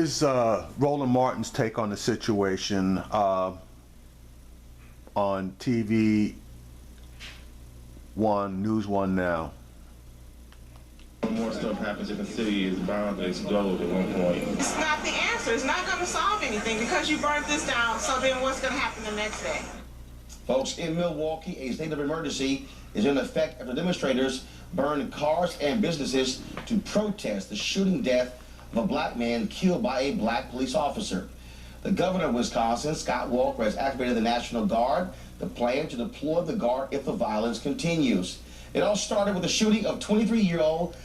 is Roland Martin's take on the situation on TV One, News One now? More stuff happens if the city is bound to explode at one point. It's not the answer. It's not going to solve anything because you burnt this down. So then what's going to happen the next day? Folks, in Milwaukee, a state of emergency is in effect after demonstrators burned cars and businesses to protest the shooting death of a black man killed by a black police officer. The governor of Wisconsin, Scott Walker, has activated the National Guard, the plan to deploy the Guard if the violence continues. It all started with the shooting of 23-year-old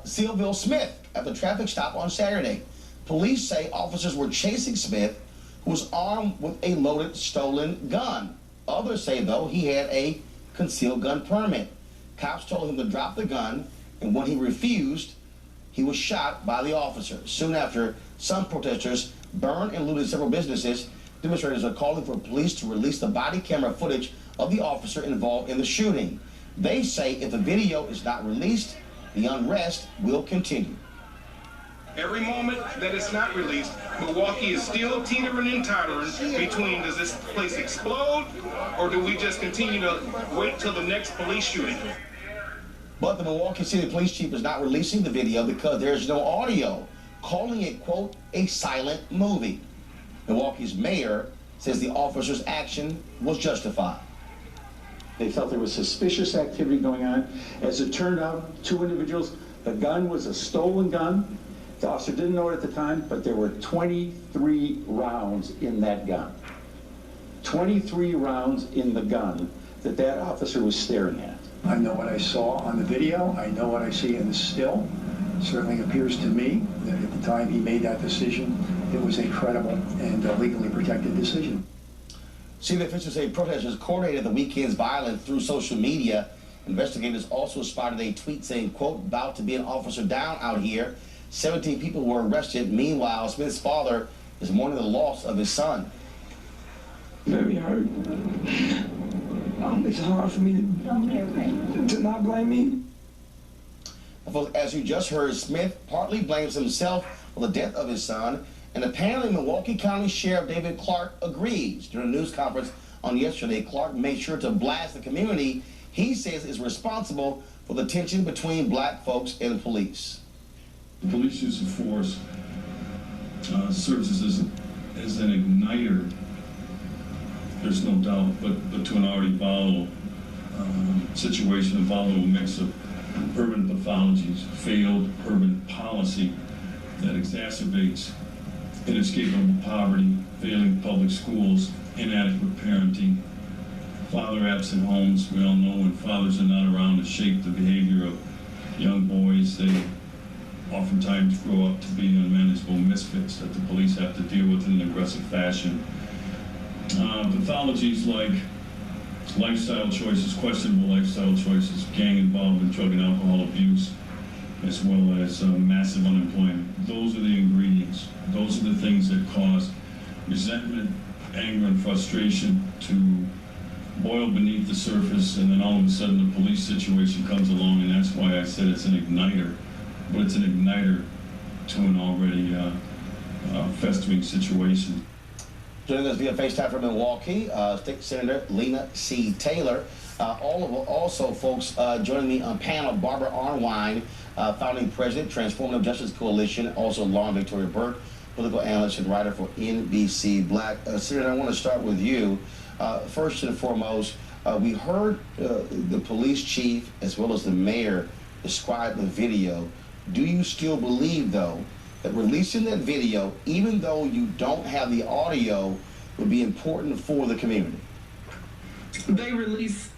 Sylville Smith at the traffic stop on Saturday. Police say officers were chasing Smith, who was armed with a loaded stolen gun. Others say, though, he had a concealed gun permit. Cops told him to drop the gun, and when he refused, he was shot by the officer. Soon after, some protesters burned and looted several businesses. Demonstrators are calling for police to release the body camera footage of the officer involved in the shooting. They say if the video is not released, the unrest will continue. Every moment that it's not released, Milwaukee is still teetering and tottering between does this place explode or do we just continue to wait till the next police shooting? But the Milwaukee City Police Chief is not releasing the video because there's no audio, calling it, quote, a silent movie. Milwaukee's mayor says the officer's action was justified. They felt there was suspicious activity going on. As it turned out, two individuals, the gun was a stolen gun. The officer didn't know it at the time, but there were 23 rounds in that gun. 23 rounds in the gun that officer was staring at. I know what I saw on the video. I know what I see in the still. It certainly appears to me that at the time he made that decision, it was a credible and legally protected decision. City officials say protesters coordinated the weekend's violence through social media. Investigators also spotted a tweet saying, quote, about to be an officer down out here. 17 people were arrested. Meanwhile, Smith's father is mourning the loss of his son. Very hurt. It's hard for me to not blame me. As you just heard, Smith partly blames himself for the death of his son, and apparently Milwaukee County Sheriff David Clark agrees. During a news conference on yesterday, Clark made sure to blast the community he says is responsible for the tension between black folks and police. The police use of force serves as an igniter, there's no doubt, but to an already volatile situation, a volatile mix of urban pathologies, failed urban policy that exacerbates inescapable poverty, failing public schools, inadequate parenting, father-absent homes. We all know when fathers are not around to shape the behavior of young boys, they oftentimes grow up to be unmanageable misfits that the police have to deal with in an aggressive fashion. Pathologies like lifestyle choices, questionable lifestyle choices, gang involvement, drug and alcohol abuse, as well as massive unemployment. Those are the ingredients. Those are the things that cause resentment, anger, and frustration to boil beneath the surface, and then all of a sudden the police situation comes along, and that's why I said it's an igniter. But it's an igniter to an already festering situation. Joining us via FaceTime from Milwaukee, State Senator Lena C. Taylor. Also, folks, joining me on panel, Barbara Arnwine, founding president, Transformative Justice Coalition, also Lauren Victoria Burke, political analyst and writer for NBC Black. Senator, I want to start with you. First and foremost, we heard the police chief as well as the mayor describe the video. Do you still believe, though, that releasing that video, even though you don't have the audio, would be important for the community? They release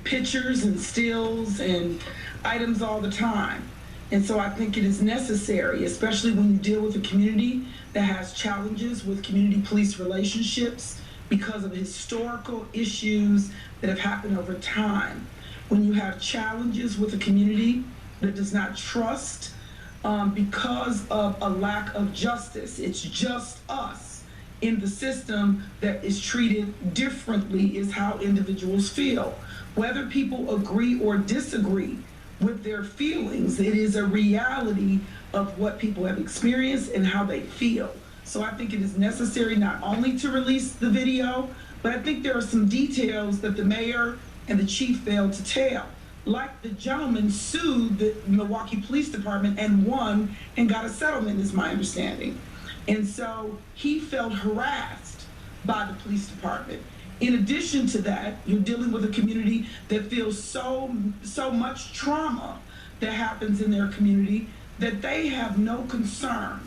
pictures and stills and items all the time. And so I think it is necessary, especially when you deal with a community that has challenges with community police relationships because of historical issues that have happened over time. When you have challenges with a community that does not trust because of a lack of justice, it's just us in the system that is treated differently is how individuals feel. Whether people agree or disagree with their feelings. It is a reality of what people have experienced and how they feel. So I think it is necessary not only to release the video, but I think there are some details that the mayor and the chief failed to tell. Like the gentleman sued the Milwaukee Police Department and won and got a settlement, is my understanding. And so he felt harassed by the police department. In addition to that, you're dealing with a community that feels so much trauma that happens in their community that they have no concern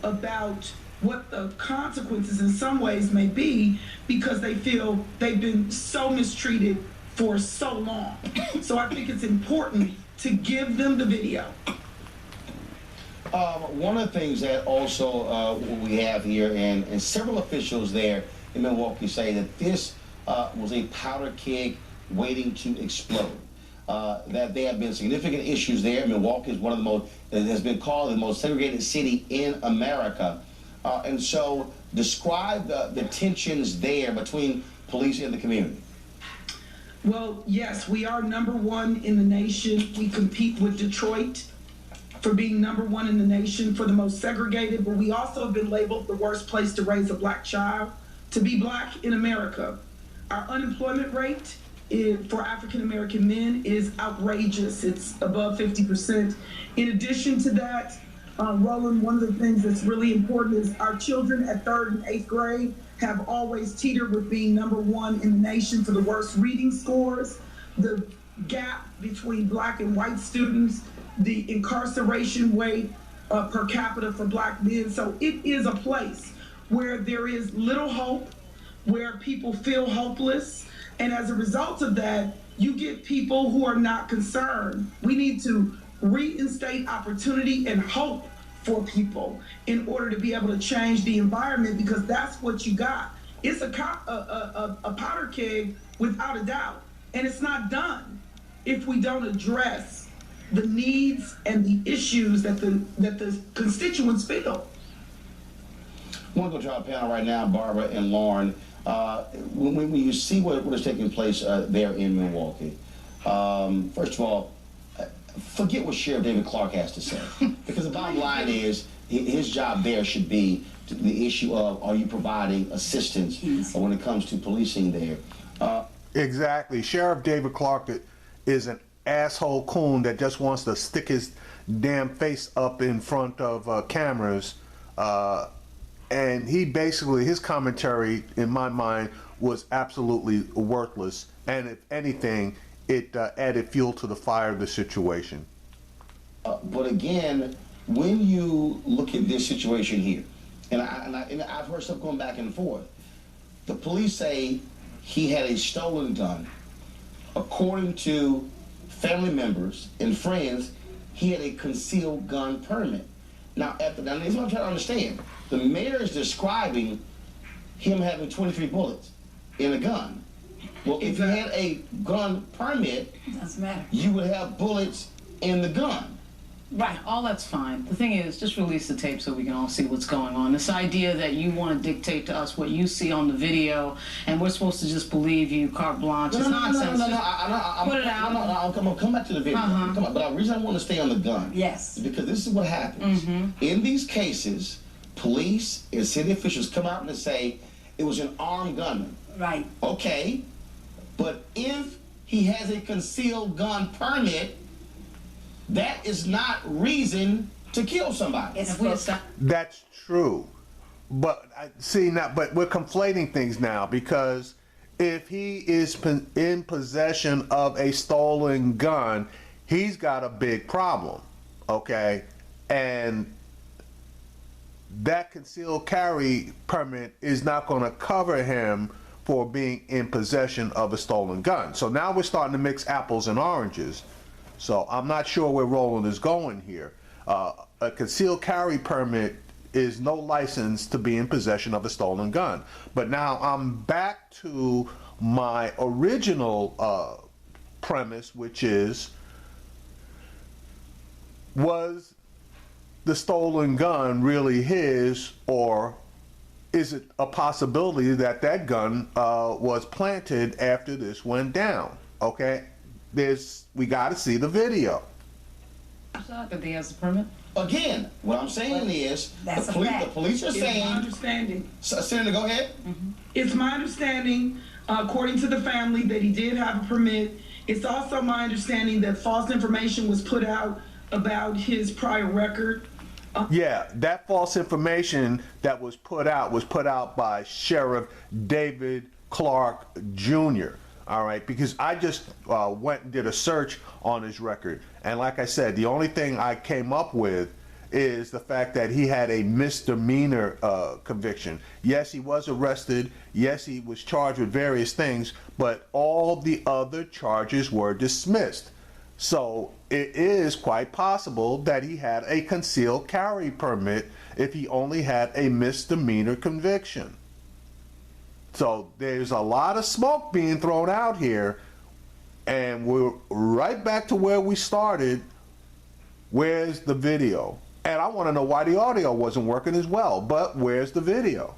about what the consequences in some ways may be, because they feel they've been so mistreated for so long. So I think it's important to give them the video. One of the things that also we have here, and several officials there in Milwaukee say that this was a powder keg waiting to explode. That there have been significant issues there. Milwaukee is one of the most, it has been called the most segregated city in America. And so describe the tensions there between police and the community. Well, yes, we are #1 in the nation. We compete with Detroit for being #1 in the nation for the most segregated, but we also have been labeled the worst place to raise a black child, to be black in America. Our unemployment rate for African American men is outrageous. It's above 50%. In addition to that, Roland, one of the things that's really important is our children at 3rd and 8th grade have always teetered with being #1 in the nation for the worst reading scores. The gap between black and white students, the incarceration rate per capita for black men. So it is a place where there is little hope, where people feel hopeless. And as a result of that, you get people who are not concerned. We need to reinstate opportunity and hope for people in order to be able to change the environment, because that's what you got. It's a powder keg without a doubt, and it's not done if we don't address the needs and the issues that the constituents feel. I want to go to our panel right now, Barbara and Lauren. When you see what is taking place there in Milwaukee, first of all, forget what Sheriff David Clark has to say, because the bottom line is his job there should be the issue of, are you providing assistance when it comes to policing there? Exactly. Sheriff David Clark is an asshole coon that just wants to stick his damn face up in front of cameras. And he basically, his commentary, in my mind, was absolutely worthless. And if anything, it added fuel to the fire of the situation. But again, when you look at this situation here, and I've heard stuff going back and forth, the police say he had a stolen gun. According to family members and friends, he had a concealed gun permit. Now, this is what I'm trying to understand. The mayor is describing him having 23 bullets in a gun. Well, if you had a gun permit, doesn't matter. You would have bullets in the gun. Right, all that's fine. The thing is, just release the tape so we can all see what's going on. This idea that you want to dictate to us what you see on the video and we're supposed to just believe you carte blanche is nonsense. Put it out. I'm going to come back to the video. Come on. But the reason I want to stay on the gun is because this is what happens. In these cases, police and city officials come out and say it was an armed gunman. Right. Okay, but if he has a concealed gun permit, that is not reason to kill somebody. That's true, but but we're conflating things now, because if he is in possession of a stolen gun, he's got a big problem, okay? And that concealed carry permit is not going to cover him for being in possession of a stolen gun. So now we're starting to mix apples and oranges. So I'm not sure where Roland is going here. A concealed carry permit is no license to be in possession of a stolen gun. But now I'm back to my original premise, which is, was the stolen gun really his, or is it a possibility that that gun was planted after this went down? Okay, we got to see the video. That he has the permit? Again, what I'm saying is, That's the a fact. police are It's my saying, understanding. Senator, go ahead. It's my understanding, according to the family, that he did have a permit. It's also my understanding that false information was put out about his prior record. Yeah, that false information that was put out by Sheriff David Clark Jr. All right, because I just went and did a search on his record, and like I said, the only thing I came up with is the fact that he had a misdemeanor conviction. Yes, he was arrested. Yes, he was charged with various things, but all the other charges were dismissed. So it is quite possible that he had a concealed carry permit if he only had a misdemeanor conviction. So there's a lot of smoke being thrown out here, and we're right back to where we started. Where's the video? And I want to know why the audio wasn't working as well, but where's the video?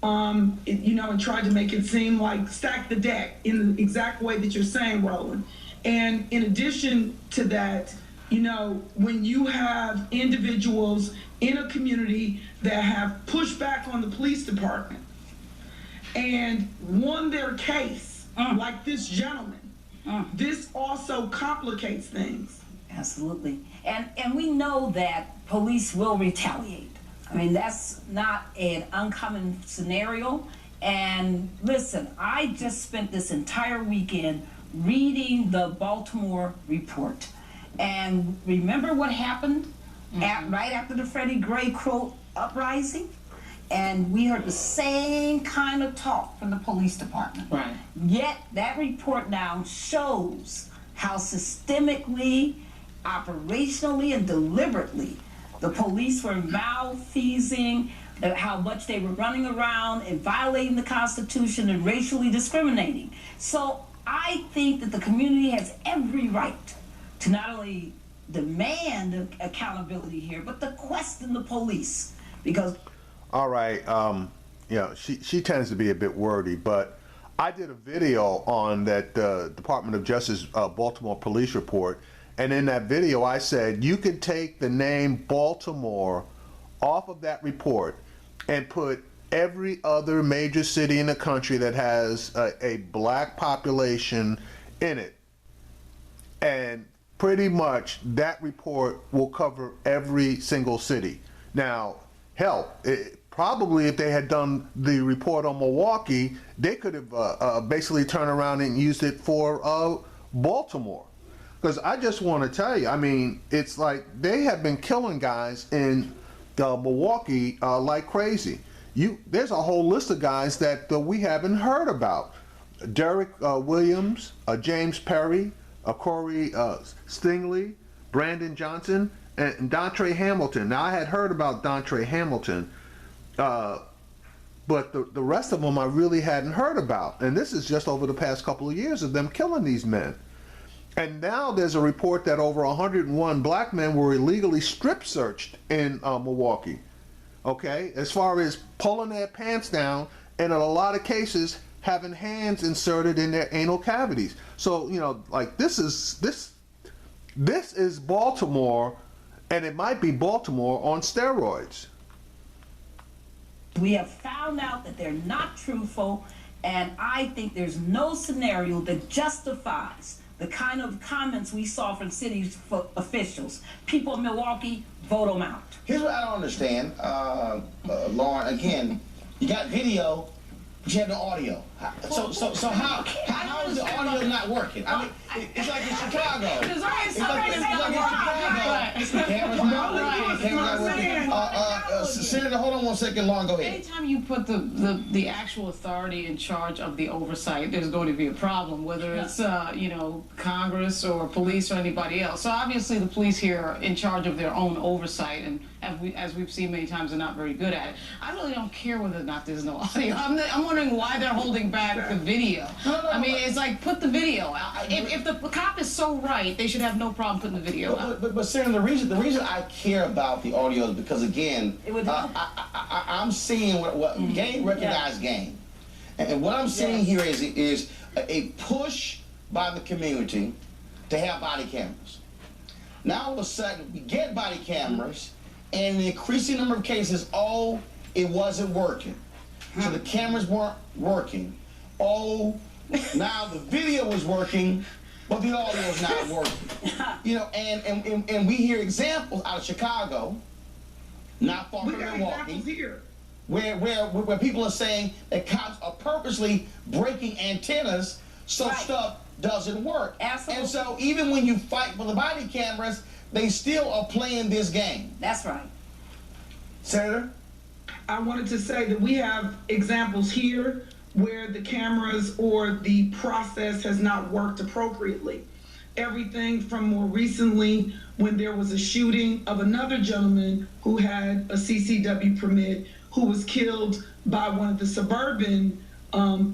And tried to make it seem like stack the deck in the exact way that you're saying, Roland. And in addition to that, when you have individuals in a community that have pushed back on the police department and won their case, like this gentleman, this also complicates things. Absolutely. And we know that police will retaliate. I mean, that's not an uncommon scenario. And listen, I just spent this entire weekend reading the Baltimore report. And remember what happened right after the Freddie Gray Crow uprising? And we heard the same kind of talk from the police department. Right. Yet that report now shows how systemically, operationally, and deliberately the police were malfeasing, how much they were running around and violating the Constitution and racially discriminating. So I think that the community has every right to not only demand accountability here, but to question the police. Because all right, she tends to be a bit wordy, but I did a video on that Department of Justice Baltimore police report, and in that video I said you could take the name Baltimore off of that report and put every other major city in the country that has a black population in it, and pretty much that report will cover every single city. Now, hell, probably if they had done the report on Milwaukee, they could have basically turned around and used it for Baltimore. Because I just want to tell you, I mean, it's like they have been killing guys in Milwaukee like crazy. There's a whole list of guys that we haven't heard about. Derek Williams, James Perry, Corey Stingley, Brandon Johnson, and Dontre Hamilton. Now, I had heard about Dontre Hamilton, but the rest of them I really hadn't heard about. And this is just over the past couple of years of them killing these men. And now there's a report that over 101 black men were illegally strip searched in Milwaukee. Okay, as far as pulling their pants down, and in a lot of cases having hands inserted in their anal cavities. So like this is Baltimore, and it might be Baltimore on steroids. we have found out that they're not truthful, and I think there's no scenario that justifies the kind of comments we saw from city officials. People in Milwaukee, vote them out. Here's what I don't understand, Lauren. Again, you got video, but you have no audio. So how is the audio not working? I mean, it's like in Chicago. It's like in Chicago. The camera's not working. The camera's not working. Senator, hold on 1 second, Lauren, go ahead. Anytime you put the actual authority in charge of the oversight, there's going to be a problem, whether it's Congress or police or anybody else. So obviously the police here are in charge of their own oversight, and as we've seen many times, they're not very good at it. I really don't care whether or not there's no audio. I'm wondering why they're holding back the video. I mean, it's like, put the video out. If the cop is so right, they should have no problem putting the video out. But Senator, the reason I care about the audio is because, again, I'm seeing what game recognized game, and what I'm seeing here is a push by the community to have body cameras. Now all of a sudden we get body cameras, and in an increasing number of cases, oh, it wasn't working. So the cameras weren't working. Oh, now the video was working, but the audio is not working. You know, and we hear examples out of Chicago, not far from Milwaukee, where people are saying that cops are purposely breaking antennas so stuff doesn't work. Absolutely. And so even when you fight for the body cameras, they still are playing this game. That's right. Senator? I wanted to say that we have examples here where the cameras or the process has not worked appropriately. Everything from more recently when there was a shooting of another gentleman who had a CCW permit who was killed by one of the suburban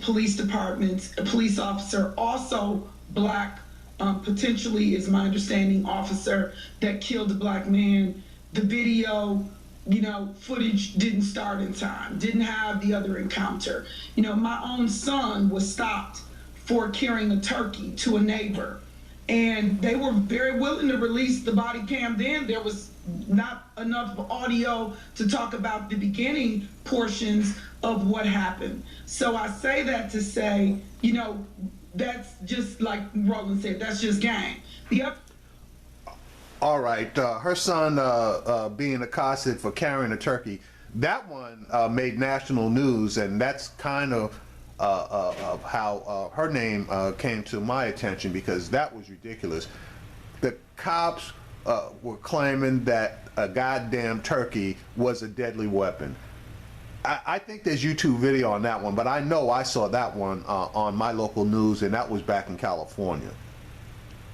police departments, a police officer, also black, potentially is my understanding, officer that killed a black man. The video, you know, footage didn't start in time, didn't have the other encounter. You know, my own son was stopped for carrying a turkey to a neighbor, and they were very willing to release the body cam then. There was not enough audio to talk about the beginning portions of what happened. So I say that to say, you know, that's just like Roland said, that's just gang. All right, her son being accosted for carrying a turkey, that one made national news, and that's kind of how her name came to my attention, because that was ridiculous. The cops were claiming that a goddamn turkey was a deadly weapon. I think there's YouTube video on that one, but I know I saw that one on my local news, and that was back in California.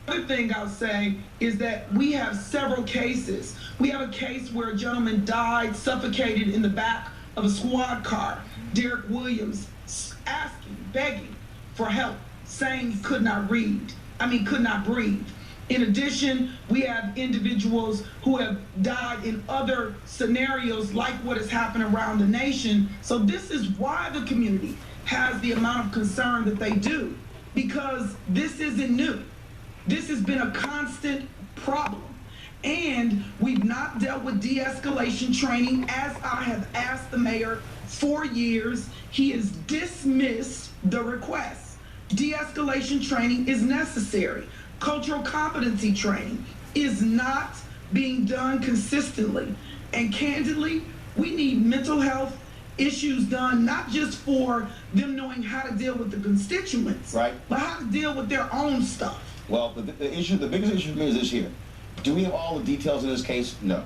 Other thing I'll say is that we have several cases. We have a case where a gentleman died suffocated in the back of a squad car. Derek Williams asking, begging for help, saying he could not breathe. In addition, we have individuals who have died in other scenarios like what has happened around the nation. So this is why the community has the amount of concern that they do, because this isn't new. This has been a constant problem. And we've not dealt with de-escalation training, as I have asked the mayor for years. He has dismissed the request. De-escalation training is necessary. Cultural competency training is not being done consistently. And candidly, we need mental health issues done, not just for them knowing how to deal with the constituents, right, but how to deal with their own stuff. Well, the biggest issue for me is this here. Do we have all the details in this case? No.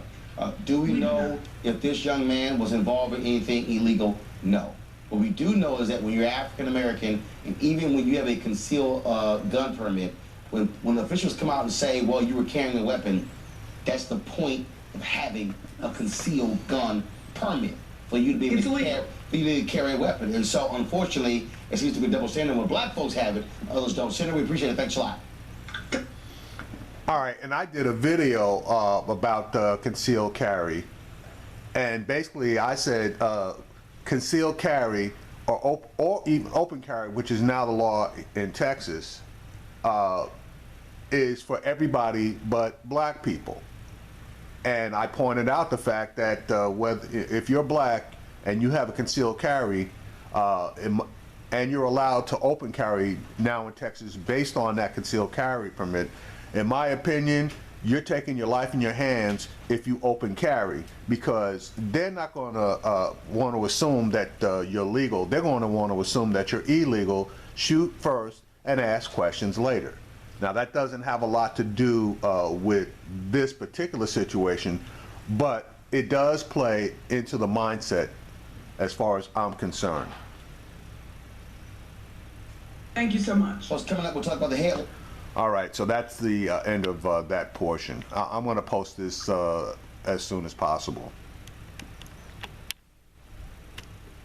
Do we know if this young man was involved in anything illegal? No. What we do know is that when you're African American, and even when you have a concealed gun permit, when the officials come out and say, well, you were carrying a weapon, that's the point of having a concealed gun permit, for you to be able to carry a weapon. And so, unfortunately, it seems to be a double standard. When black folks have it, others don't. Senator, we appreciate it. Thanks a lot. All right, and I did a video about concealed carry, and basically I said concealed carry or even open carry, which is now the law in Texas, is for everybody but black people. And I pointed out the fact that if you're black and you have a concealed carry, and you're allowed to open carry now in Texas based on that concealed carry permit, in my opinion, you're taking your life in your hands if you open carry, because they're not going to want to assume that you're legal. They're going to want to assume that you're illegal, shoot first, and ask questions later. Now, that doesn't have a lot to do with this particular situation, but it does play into the mindset as far as I'm concerned. Thank you so much. What's coming up, we'll talk about the hail. All right, so that's the end of that portion. I'm going to post this as soon as possible.